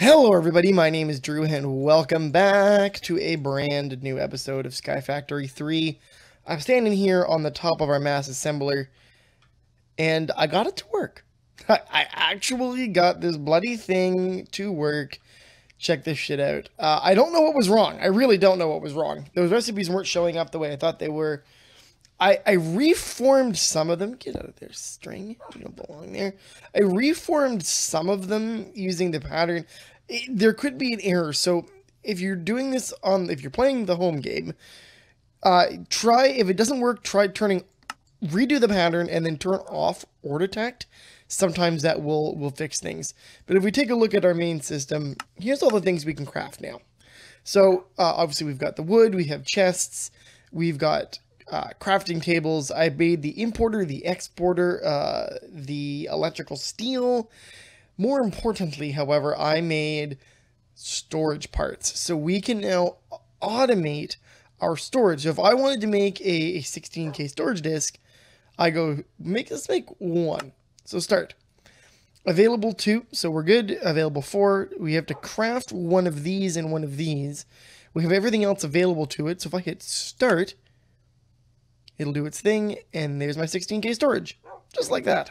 Hello everybody, my name is Drew and welcome back to a brand new episode of Sky Factory 3. I'm standing here on the top of our mass assembler and I got it to work. I actually got this bloody thing to work. Check this shit out. I don't know what was wrong. I really don't know what was wrong. Those recipes weren't showing up the way I thought they were. I reformed some of them. Get out of there, string. You don't belong there. I reformed some of them using the pattern. There could be an error. So if you're doing this if you're playing the home game, if it doesn't work, try redo the pattern and then turn off or detect. Sometimes that will fix things. But if we take a look at our main system, here's all the things we can craft now. So obviously we've got the wood, we have chests, we've got crafting tables. I made the importer, the exporter, the electrical steel. More importantly, however, I made storage parts. So we can now automate our storage. So if I wanted to make a 16K storage disk, I go, let's make one. So start. Available 2, so we're good. Available 4, we have to craft one of these and one of these. We have everything else available to it. So if I hit start, it'll do its thing, and there's my 16K storage. Just like that.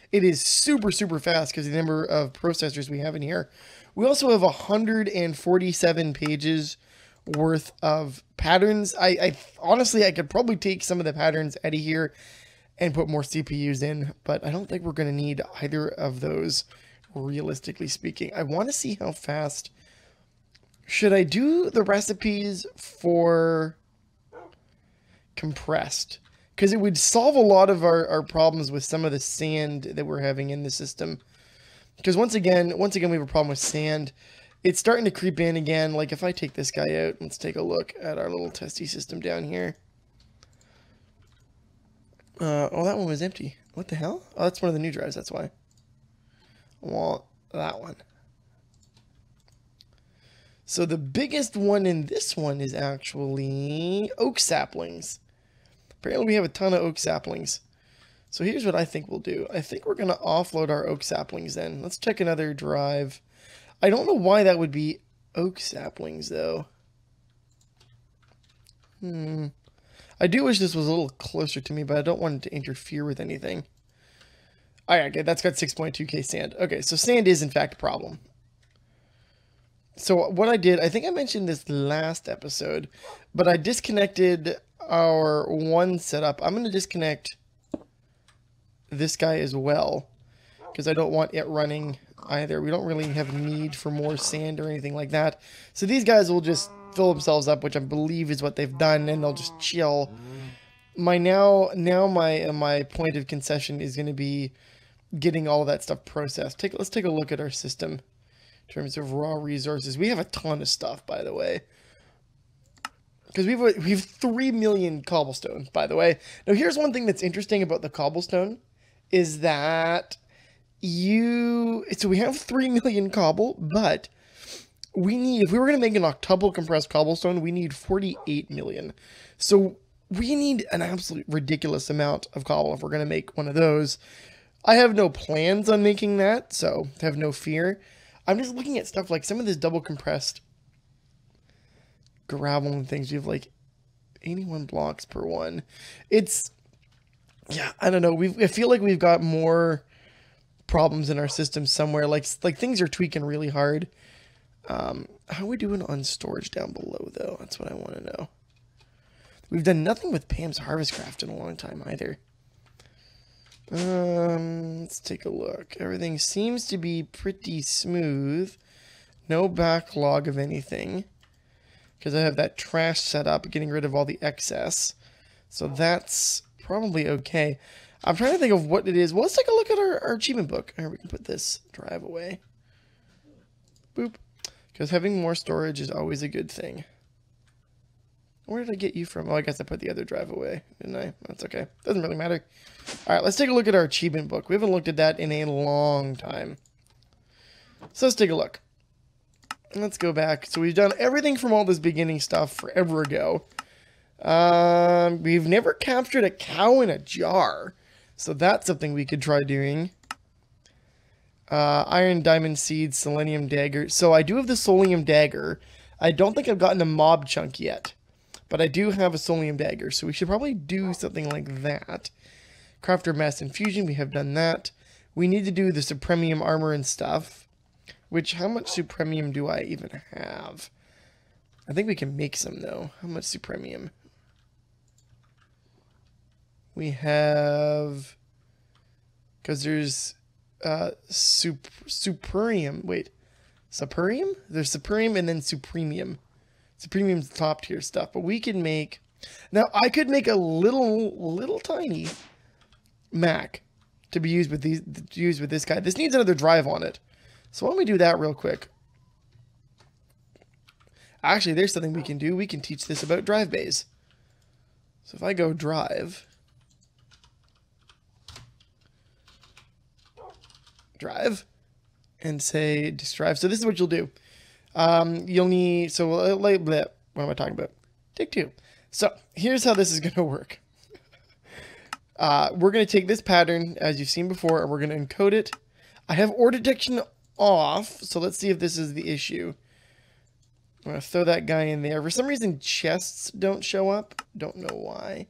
It is super, super fast because of the number of processors we have in here. We also have 147 pages worth of patterns. Honestly, I could probably take some of the patterns out of here and put more CPUs in, but I don't think we're going to need either of those, realistically speaking. I want to see how fast. Should I do the recipes for compressed? Because it would solve a lot of our problems with some of the sand that we're having in the system. Because once again, we have a problem with sand. It's starting to creep in again. Like if I take this guy out, let's take a look at our little testy system down here. Oh, that one was empty. What the hell? Oh, that's one of the new drives, that's why. I want that one. So the biggest one in this one is actually oak saplings. Apparently we have a ton of oak saplings. So here's what I think we'll do. I think we're going to offload our oak saplings then. Let's check another drive. I don't know why that would be oak saplings though. I do wish this was a little closer to me, but I don't want it to interfere with anything. Alright, okay, that's got 6.2k sand. Okay, so sand is in fact a problem. So what I did, I think I mentioned this last episode, but I disconnected our one setup. I'm going to disconnect this guy as well because I don't want it running either. We don't really have a need for more sand or anything like that. So these guys will just fill themselves up, which I believe is what they've done, and they'll just chill. My point of concession is going to be getting all of that stuff processed. Let's take a look at our system in terms of raw resources. We have a ton of stuff, by the way. Because we have 3 million cobblestone, by the way. Now, here's one thing that's interesting about the cobblestone is that so we have 3 million cobble, but if we were going to make an octuple compressed cobblestone, we need 48 million. So we need an absolute ridiculous amount of cobble if we're going to make one of those. I have no plans on making that, so have no fear. I'm just looking at stuff like some of this double compressed gravel and things. You have like 81 blocks per one. Yeah, I don't know. I feel like we've got more problems in our system somewhere. Like things are tweaking really hard. How are we doing on storage down below though? That's what I want to know. We've done nothing with Pam's Harvest Craft in a long time either. Let's take a look. Everything seems to be pretty smooth. No backlog of anything. Because I have that trash set up, getting rid of all the excess. So that's probably okay. I'm trying to think of what it is. Well, let's take a look at our achievement book. Here, we can put this drive away. Boop. Because having more storage is always a good thing. Where did I get you from? Oh, I guess I put the other drive away, didn't I? That's okay. Doesn't really matter. Alright, let's take a look at our achievement book. We haven't looked at that in a long time. So let's take a look. Let's go back. So we've done everything from all this beginning stuff forever ago. We've never captured a cow in a jar. So that's something we could try doing. Iron, diamond seed, selenium dagger. So I do have the selenium dagger. I don't think I've gotten a mob chunk yet, but I do have a selenium dagger. So we should probably do something like that. Crafter mass infusion, we have done that. We need to do the supremium armor and stuff, which how much supremium do I even have? I think we can make some though. How much supremium? We have, because there's superium. Wait, superium? There's superium and then supremium. Supremium's top tier stuff, but we can make. Now I could make a little tiny Mac to be used with these. Used with this guy. This needs another drive on it, so why don't we do that real quick? Actually, there's something we can do. We can teach this about drive bays. So if I go drive, and say disk drive. So this is what you'll do. You'll need, so what am I talking about? Take two. So here's how this is going to work. We're going to take this pattern, as you've seen before, and we're going to encode it. I have ore detection off, so let's see if this is the issue. I'm going to throw that guy in there. For some reason, chests don't show up. Don't know why.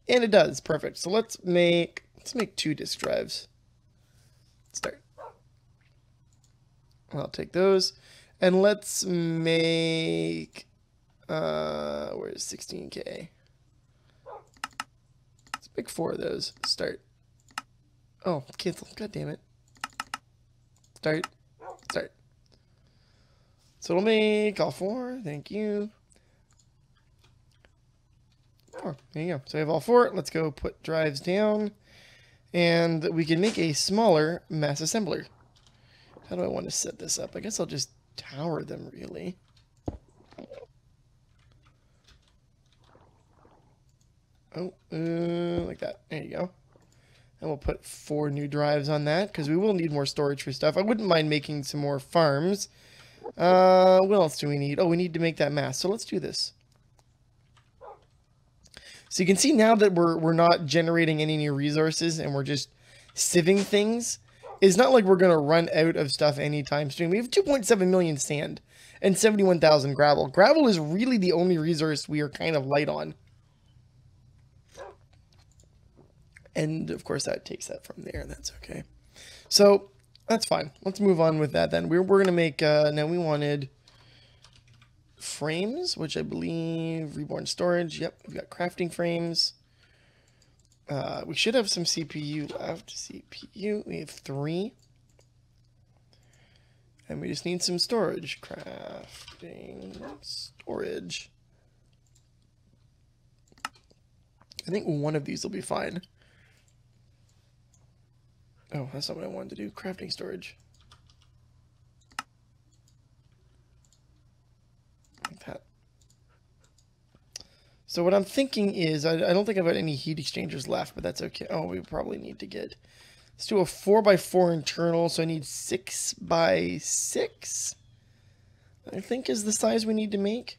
And it does. Perfect. So let's make 2 disk drives. Start. I'll take those. And let's make... where's 16K? Let's make 4 of those. Start. Oh, cancel. God damn it. Start. Start. So it'll make all 4. Thank you. 4. There you go. So I have all 4. Let's go put drives down. And we can make a smaller mass assembler. How do I want to set this up? I guess I'll just tower them, really. Oh, like that. There you go. And we'll put 4 new drives on that, because we will need more storage for stuff. I wouldn't mind making some more farms. What else do we need? Oh, we need to make that mass. So let's do this. So you can see now that we're not generating any new resources and we're just sieving things. It's not like we're going to run out of stuff anytime soon. We have 2.7 million sand and 71,000 gravel. Gravel is really the only resource we are kind of light on. And of course that takes that from there. That's okay. So that's fine. Let's move on with that then. We're going to make, now we wanted frames, which I believe, reborn storage. Yep, we've got crafting frames. We should have some CPU left. CPU, we have 3. And we just need some storage. Crafting storage. I think one of these will be fine. Oh, that's not what I wanted to do. Crafting storage. Like that. So what I'm thinking is, I don't think I've got any heat exchangers left, but that's okay. Oh, we probably need to get... Let's do a 4x4 internal, so I need 6x6. I think is the size we need to make.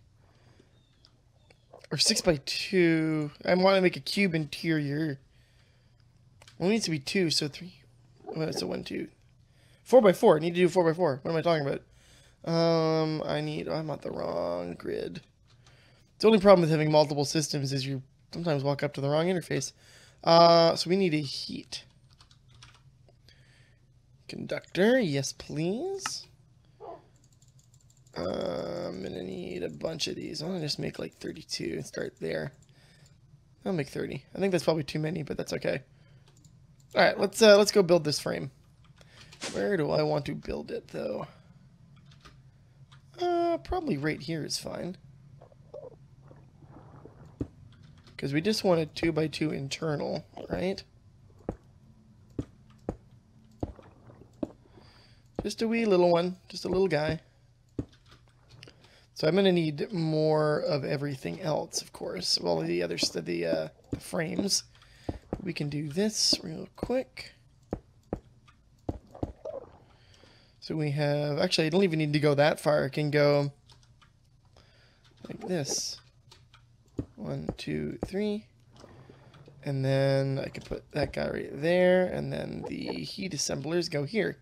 Or 6x2. I want to make a cube interior. Well, it needs to be 2, so 3. Oh, so 1, 2. 4x4. I need to do 4x4. What am I talking about? I'm on the wrong grid. The only problem with having multiple systems is you sometimes walk up to the wrong interface. So we need a heat. Conductor, yes please. I'm gonna need a bunch of these. I'm gonna just make like 32 and start there. I'll make 30. I think that's probably too many, but that's okay. Alright, let's go build this frame. Where do I want to build it though? Probably right here is fine. Because we just want a 2x2 internal, right? Just a wee little one. Just a little guy. So I'm going to need more of everything else, of course. Well, the frames. We can do this real quick. So we have... Actually, I don't even need to go that far. I can go like this. 1, 2, 3. And then I can put that guy right there. And then the heat assemblers go here.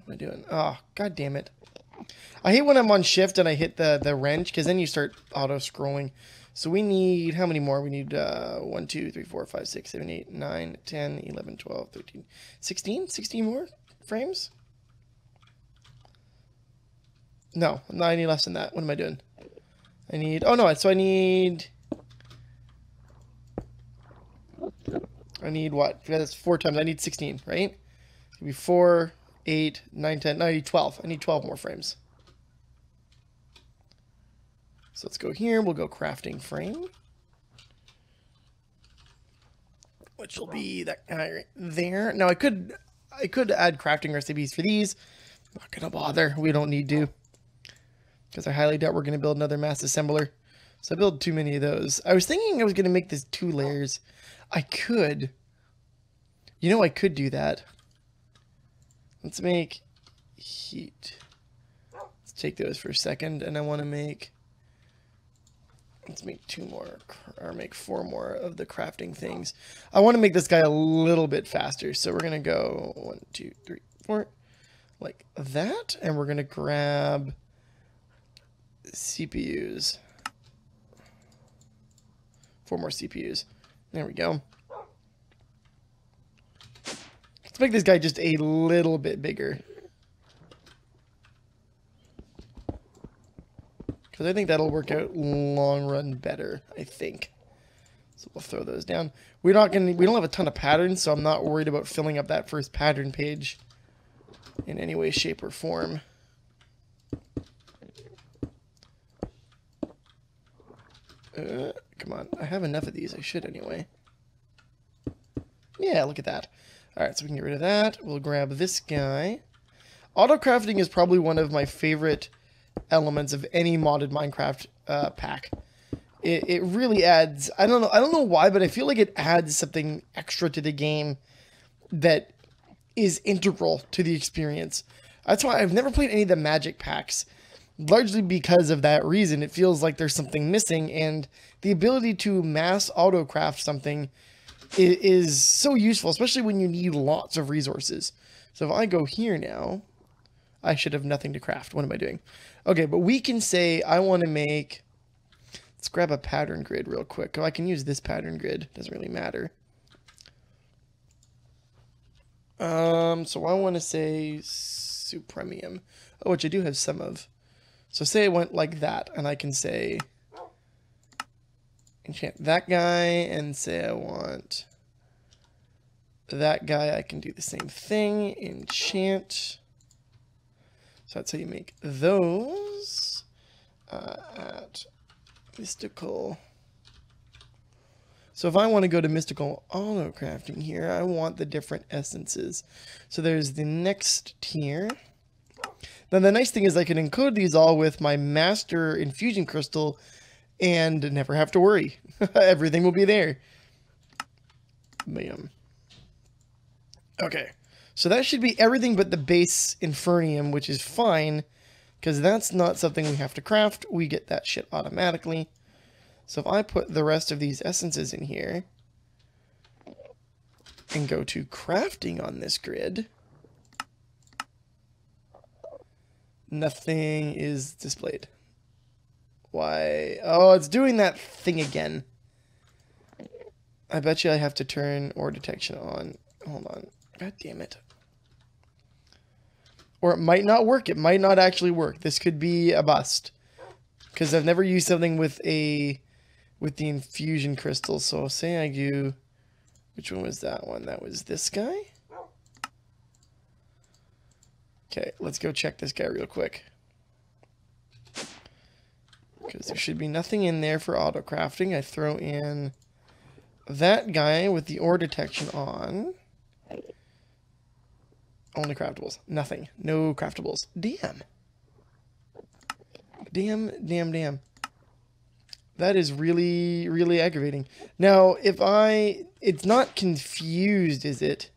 What am I doing? Oh, god damn it. I hate when I'm on shift and I hit the wrench, because then you start auto-scrolling. So we need, how many more? We need 1, 2, 3, 4, 5, 6, 7, 8, 9, 10, 11, 12, 13, 16? 16 more frames? No, I need less than that. What am I doing? I need, oh no, so I need what? That's 4 times, I need 16, right? It'll be 4, 8, 9, 10, no, I need 12. I need 12 more frames. So let's go here, we'll go crafting frame. Which will be that guy right there. Now I could add crafting recipes for these. Not gonna bother, we don't need to. Because I highly doubt we're gonna build another mass assembler. So I build too many of those. I was thinking I was gonna make this 2 layers. I could. You know, I could do that. Let's make heat. Let's take those for a second, and I want to make. Let's make 2 more, or make 4 more of the crafting things. I want to make this guy a little bit faster, so we're gonna go 1, 2, 3, 4, like that, and we're gonna grab CPUs. 4 more CPUs. There we go. Let's make this guy just a little bit bigger. Because I think that'll work out long run better, I think. So we'll throw those down. We don't have a ton of patterns, so I'm not worried about filling up that first pattern page in any way, shape, or form. Come on, I have enough of these. I should anyway. Yeah, look at that. Alright, so we can get rid of that. We'll grab this guy. Auto-crafting is probably one of my favorite elements of any modded Minecraft pack. It really adds, I don't know why, but I feel like it adds something extra to the game that is integral to the experience. That's why I've never played any of the magic packs. Largely because of that reason. It feels like there's something missing, and the ability to mass auto-craft something is so useful, especially when you need lots of resources. So if I go here now, I should have nothing to craft. What am I doing? Okay, but we can say I want to make, let's grab a pattern grid real quick. Oh, I can use this pattern grid. Doesn't really matter. So I want to say supremium. Oh, which I do have some of. So say I went like that, and I can say enchant that guy, and say I want that guy. I can do the same thing, enchant. So that's how you make those at mystical. So if I want to go to mystical auto crafting here, I want the different essences. So there's the next tier. Then the nice thing is I can encode these all with my master infusion crystal and never have to worry. Everything will be there. Bam. Okay. So that should be everything but the base infernium, which is fine, because that's not something we have to craft. We get that shit automatically. So if I put the rest of these essences in here and go to crafting on this grid, nothing is displayed. Why? Oh, it's doing that thing again. I bet you I have to turn ore detection on. Hold on. God damn it. Or it might not work. It might not actually work. This could be a bust. Because I've never used something with the infusion crystal. So say I do... Which one was that one? That was this guy? Okay, let's go check this guy real quick. Because there should be nothing in there for auto crafting. I throw in that guy with the ore detection on. Only craftables. Nothing. No craftables. Damn. Damn. That is really, really aggravating. Now, it's not confused, is it?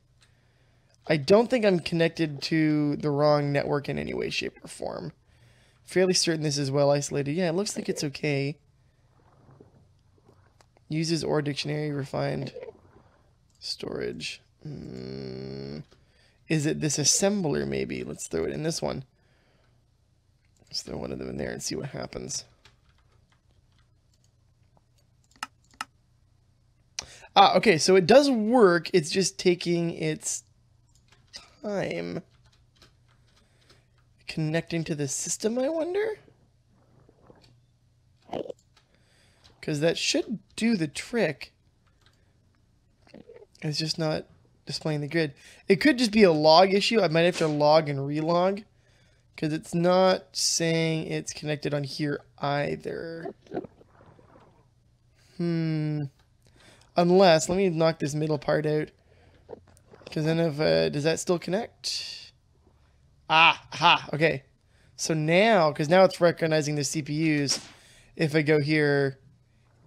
I don't think I'm connected to the wrong network in any way, shape, or form. Fairly certain this is well isolated. Yeah, it looks like it's okay. Uses ore dictionary, refined storage. Is it this assembler maybe? Let's throw it in this one. Let's throw one of them in there and see what happens. Ah, okay, so it does work. It's just taking its time. Connecting to the system, I wonder? Because that should do the trick. It's just not displaying the grid. It could just be a log issue. I might have to log and relog. Because it's not saying it's connected on here either. Unless, let me knock this middle part out. Because then if, does that still connect? Ah, okay. So now, because now it's recognizing the CPUs. If I go here,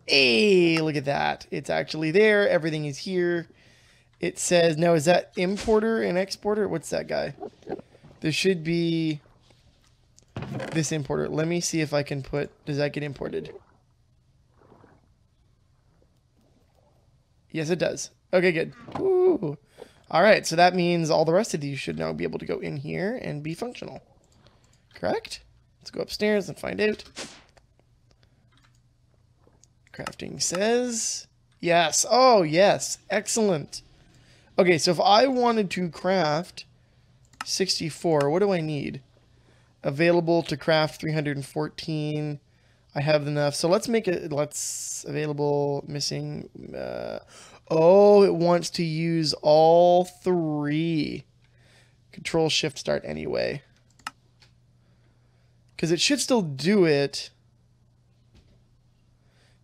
hey, look at that. It's actually there. Everything is here. It says, now is that importer and exporter? What's that guy? There should be this importer. Let me see if I can put, does that get imported? Yes, it does. Okay, good. Ooh. All right, so that means all the rest of these should now be able to go in here and be functional. Correct? Let's go upstairs and find out. Crafting says yes. Oh, yes. Excellent. Okay, so if I wanted to craft 64, what do I need? Available to craft 314. I have enough. So let's make it, let's available missing. Oh, it wants to use all three. Control Shift Start anyway. Because it should still do it.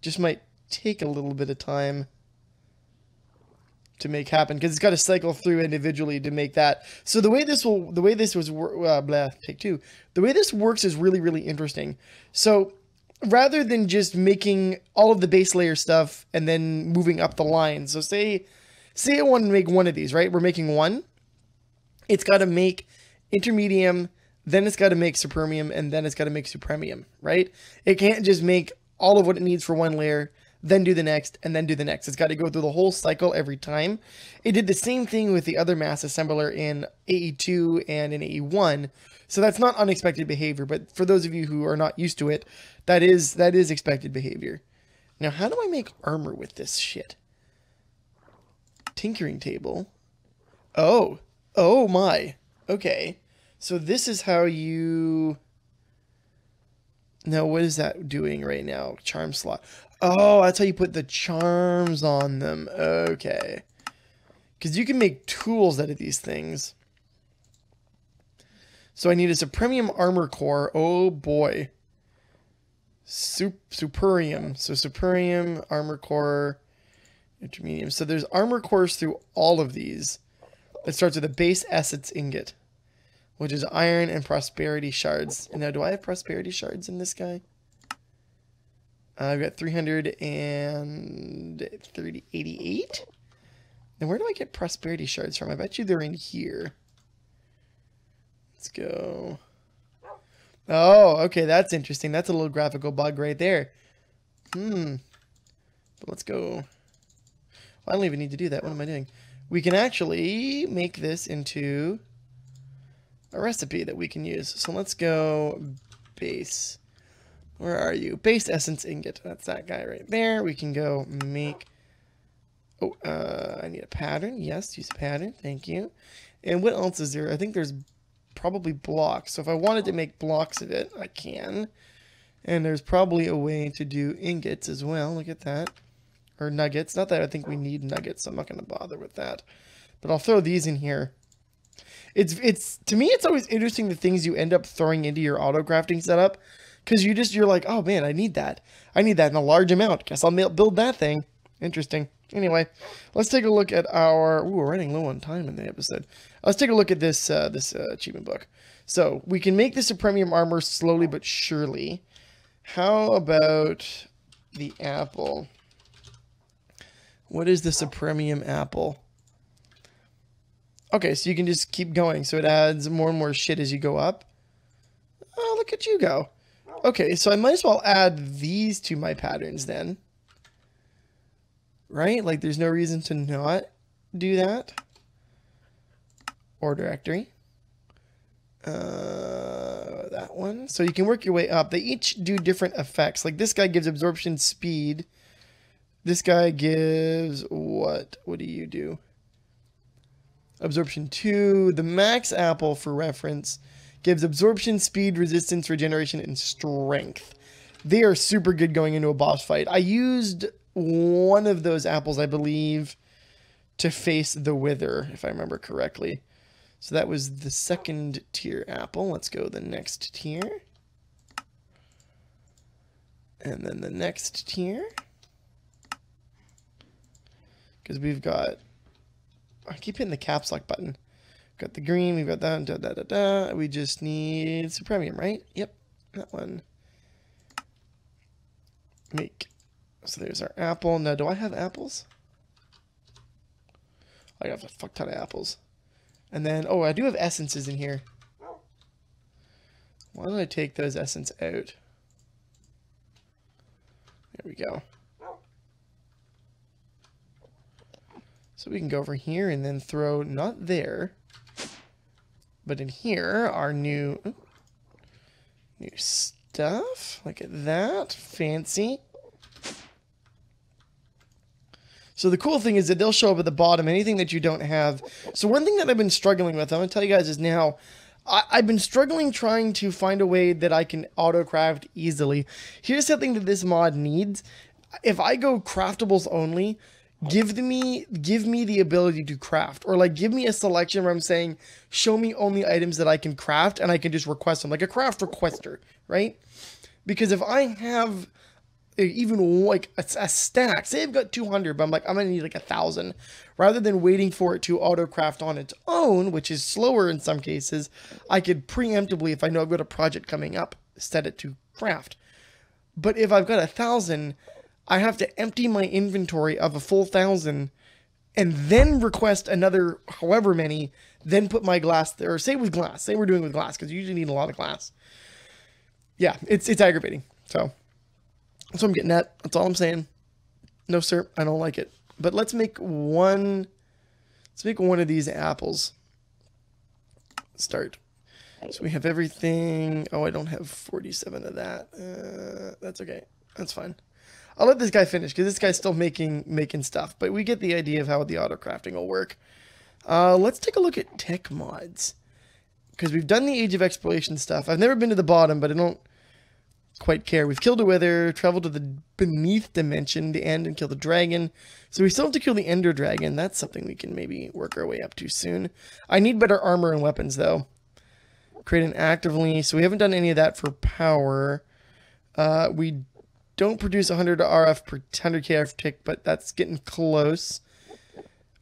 Just might take a little bit of time to make happen, because it's got to cycle through individually to make that. So the way this works is really, really interesting. So rather than just making all of the base layer stuff and then moving up the line. So say I want to make one of these, right? We're making one. It's got to make intermedium, then it's got to make supermium, and then it's got to make supremium, right? It can't just make all of what it needs for one layer, then do the next, and then do the next. It's got to go through the whole cycle every time. It did the same thing with the other mass assembler in AE2 and in AE1. So that's not unexpected behavior, but for those of you who are not used to it, that is expected behavior. Now, how do I make armor with this shit? Tinkering table. Oh my. Okay. So this is how you... Now, what is that doing right now? Charm slot. Oh, that's how you put the charms on them. Okay. Because you can make tools out of these things. So I need a Supremium Armor Core. Oh, boy. Superium. So Superium, Armor Core, Intermedium. So there's Armor Cores through all of these. It starts with a Base Essence Ingot, which is iron and prosperity shards. And now, do I have prosperity shards in this guy? I've got 388. And where do I get prosperity shards from? I bet you they're in here. Let's go. Oh, okay, that's interesting. That's a little graphical bug right there. But let's go. I don't even need to do that. What am I doing? We can actually make this into a recipe that we can use. So let's go base. Where are you? Base essence ingot. That's that guy right there. We can go make... Oh, I need a pattern. Yes, use a pattern. Thank you. And what else is there? I think there's probably blocks. So if I wanted to make blocks of it, I can. And there's probably a way to do ingots as well. Look at that. Or nuggets. Not that I think we need nuggets, so I'm not going to bother with that. But I'll throw these in here. It's to me, it's always interesting the things you end up throwing into your auto crafting setup. Because you're like, oh man, I need that. I need that in a large amount. Guess I'll build that thing. Interesting. Anyway, let's take a look at our... Ooh, we're running low on time in the episode. Let's take a look at this achievement book. So, we can make this a premium armor slowly but surely. How about the apple? What is the Supremium apple? Okay, so you can just keep going. So it adds more and more shit as you go up. Oh, look at you go. Okay, so I might as well add these to my patterns then. Right? Like, there's no reason to not do that. or directory. That one. So you can work your way up. They each do different effects. Like this guy gives absorption speed. This guy gives what? What do you do? Absorption 2. The max apple, for reference, gives absorption, speed, resistance, regeneration, and strength. They are super good going into a boss fight. I used one of those apples, I believe, to face the Wither, if I remember correctly. So that was the second tier apple. Let's go the next tier. And then the next tier. Because we've got... I keep hitting the caps lock button. Got the green, we've got that, da, da, da, da. We just need Supremium, right? Yep, that one. Make. So there's our apple. Now, do I have apples? I have a fuck ton of apples. And then, oh, I do have essences in here. Why don't I take those essence out? There we go. So we can go over here and then throw, not there, but in here, our new stuff. Look at that. Fancy. So the cool thing is that they'll show up at the bottom, anything that you don't have. So one thing that I've been struggling with, I'm going to tell you guys, is now, I've been struggling trying to find a way that I can auto-craft easily. Here's something that this mod needs. If I go craftables only, give me the ability to craft, or like give me a selection where I'm saying, show me only items that I can craft and I can just request them, like a craft requester, right? Because if I have even like a stack, say I've got 200, but I'm like, I'm gonna need like 1,000, rather than waiting for it to auto craft on its own, which is slower in some cases, I could preemptively, if I know I've got a project coming up, set it to craft. But if I've got 1,000, I have to empty my inventory of a full 1,000 and then request another however many, then put my glass there. Or say with glass. Say we're doing with glass, because you usually need a lot of glass. Yeah, it's aggravating. So that's what I'm getting at. That's all I'm saying. No, sir, I don't like it. But let's make one of these apples. Start. So we have everything. Oh, I don't have 47 of that. That's okay. That's fine. I'll let this guy finish, because this guy's still making stuff. But we get the idea of how the auto crafting will work. Let's take a look at tech mods, because we've done the Age of Exploration stuff. I've never been to the bottom, but I don't quite care. We've killed a Wither, traveled to the Beneath Dimension to end and kill the dragon. So we still have to kill the Ender Dragon. That's something we can maybe work our way up to soon. I need better armor and weapons, though. Create an actively. So we haven't done any of that for power. We don't produce 100 RF per 100k RF tick, but that's getting close.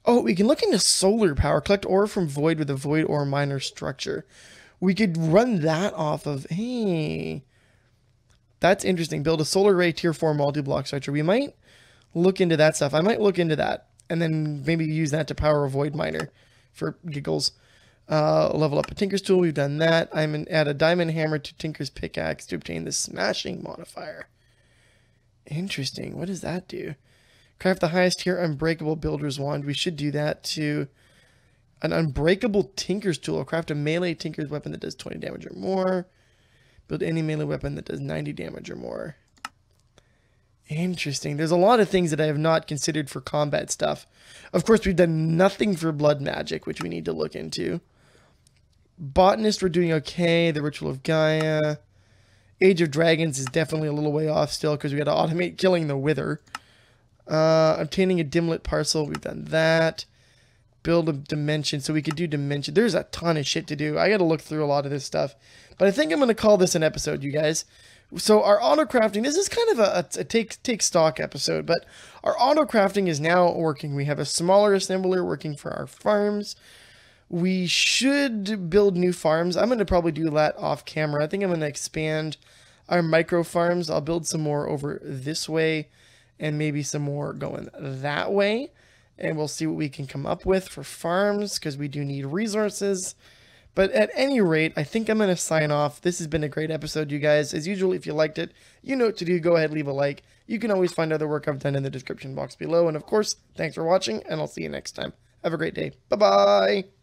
Oh, we can look into solar power. Collect ore from void with a void ore miner structure. We could run that off of... Hey, that's interesting. Build a solar array tier 4 multi-block structure. We might look into that stuff. I might look into that and then maybe use that to power a void miner for giggles. Level up a Tinker's tool. We've done that. I'm going to add a diamond hammer to Tinker's pickaxe to obtain the smashing modifier. Interesting. What does that do? Craft the highest tier unbreakable builder's wand. We should do that to an unbreakable Tinker's tool. Craft a melee Tinker's weapon that does 20 damage or more. Build any melee weapon that does 90 damage or more. Interesting. There's a lot of things that I have not considered for combat stuff. Of course, we've done nothing for blood magic, which we need to look into. Botanist, we're doing okay. The Ritual of Gaia. Age of Dragons is definitely a little way off still, because we got to automate killing the Wither. Obtaining a dimlit parcel, we've done that. Build a dimension, so we could do dimension. There's a ton of shit to do. I got to look through a lot of this stuff. But I think I'm going to call this an episode, you guys. So our auto crafting, this is kind of a take stock episode, but our auto crafting is now working. We have a smaller assembler working for our farms. We should build new farms. I'm going to probably do that off camera. I think I'm going to expand our micro farms. I'll build some more over this way and maybe some more going that way. And we'll see what we can come up with for farms, because we do need resources. But at any rate, I think I'm going to sign off. This has been a great episode, you guys. As usual, if you liked it, you know what to do. Go ahead, leave a like. You can always find other work I've done in the description box below. And of course, thanks for watching, and I'll see you next time. Have a great day. Bye-bye.